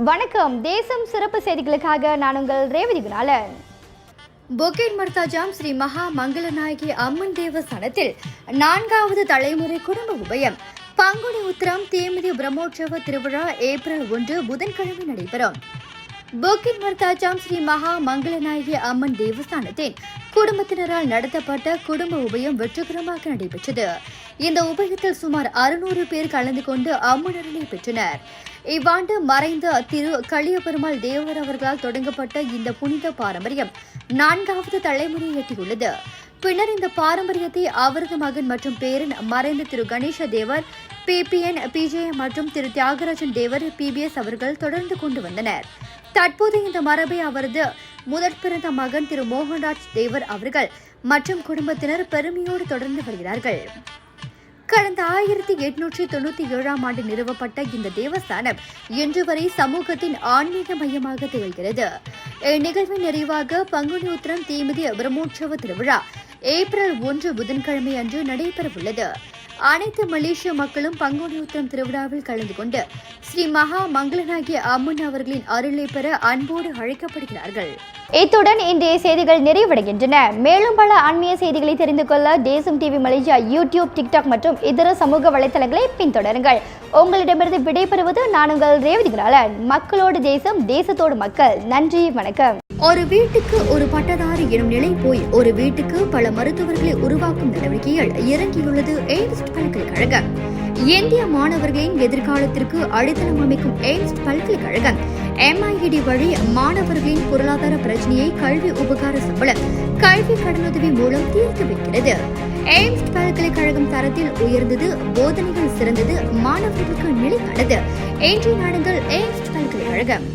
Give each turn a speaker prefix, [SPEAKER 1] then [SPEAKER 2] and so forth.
[SPEAKER 1] வணக்கம். தேசம் சிறப்பு செய்திகளுக்காக நான் உங்கள் ரேவதி குணாலன். பொக்கேட் மர்தாஜாம் ஸ்ரீ மகா மங்களநாயகி அம்மன் தேவஸ்தானத்தில் 4வது தலைமுறை குடும்ப உபயம். பங்குனி உத்திரம் தேமிதி பிரம்மோற்சவ திருவிழா ஏப்ரல் 1 புதன்கிழமை நடைபெறும். பொக்கேட் மர்தாஜாம் ஸ்ரீ மகா மங்களநாயகி அம்மன் தேவஸ்தானத்தின் குடும்பத்தினரால் நடத்தப்பட்ட குடும்ப உபயம் வெற்றிகரமாக நடைபெற்றது. இந்த உபயத்தில் சுமார் 600 பேர் கலந்து கொண்டு அம்மன் அருளை பெற்றனர். இவ்வாண்டு மறைந்த திரு களியபெருமாள் தேவர் அவர்களால் தொடங்கப்பட்ட இந்த புனித பாரம்பரியம் 4வது தலைமுறையை எட்டியுள்ளது. பின்னர் இந்த பாரம்பரியத்தை அவரது மகன் மற்றும் பேரன் மறைந்த திரு கணேச தேவர் PPN PJM மற்றும் திரு தியாகராஜன் தேவர் PBS அவர்கள் தொடர்ந்து கொண்டு வந்தனர். தற்போது இந்த மரபை அவரது முதற் பிறந்த மகன் திரு மோகன்ராஜ் தேவர் அவர்கள் மற்றும் குடும்பத்தினர் பெருமையோடு தொடர்ந்து வருகிறார்கள். கடந்த 1897ஆம் ஆண்டு நிறுவப்பட்ட இந்த தேவஸ்தானம் இன்று வரை சமூகத்தின் ஆன்மீக மையமாக திகழ்கிறது. இந்நிகழ்வின் நிறைவாக பங்குனி உத்திரம் தேமிதி பிரம்மோற்சவ திருவிழா ஏப்ரல் 1 புதன்கிழமை அன்று நடைபெறவுள்ளது. அனைத்து மலேசிய மக்களும் பங்குனி உத்திரம் திருவிழாவில் கலந்து கொண்டு ஸ்ரீ மகா மங்களநாயகி அம்மன் அவர்களின் அருளை பெற அன்போடு அழைக்கப்படுகிறார்கள். இத்துடன் இன்றைய செய்திகள் நிறைவடைகின்றன. மேலும் பல ஆன்மீக செய்திகளை தெரிந்து கொள்ள தேசம் டிவி மலேசியா யூடியூப், டிக்டாக் மற்றும் இதர சமூக வலைதளங்களை பின்தொடருங்கள். உங்களிடமிருந்து விடைபெறுவது நான் உங்கள் ரேவதி குணாலன். மக்களோடு தேசம், தேசத்தோடு மக்கள். நன்றி, வணக்கம். ஒரு வீட்டுக்கு ஒரு பட்டதாரி எனும் நிலை போய் ஒரு வீட்டுக்கு பல மருத்துவர்களை உருவாக்கும் நடவடிக்கையில் இறங்கியுள்ளது எய்ம்ஸ் பல்கலைக்கழகம். இந்திய மாணவர்களின் எதிர்காலத்திற்கு அடித்தளம் அமைக்கும் எய்ம்ஸ் பல்கலைக்கழகம் MIED வழி மாணவர்களின் பொருளாதார பிரச்சனையை கல்வி உபகார சம்பளம், கல்வி கடனுதவி மூலம் தீர்த்து வைக்கிறது. எய்ம்ஸ் பல்கலைக்கழகம் தரத்தில் உயர்ந்தது, போதனைகள் சிறந்தது, மாணவர்களுக்கு நிலையானது. இன்றைய நாடுகள் எய்ம்ஸ் பல்கலைக்கழகம்.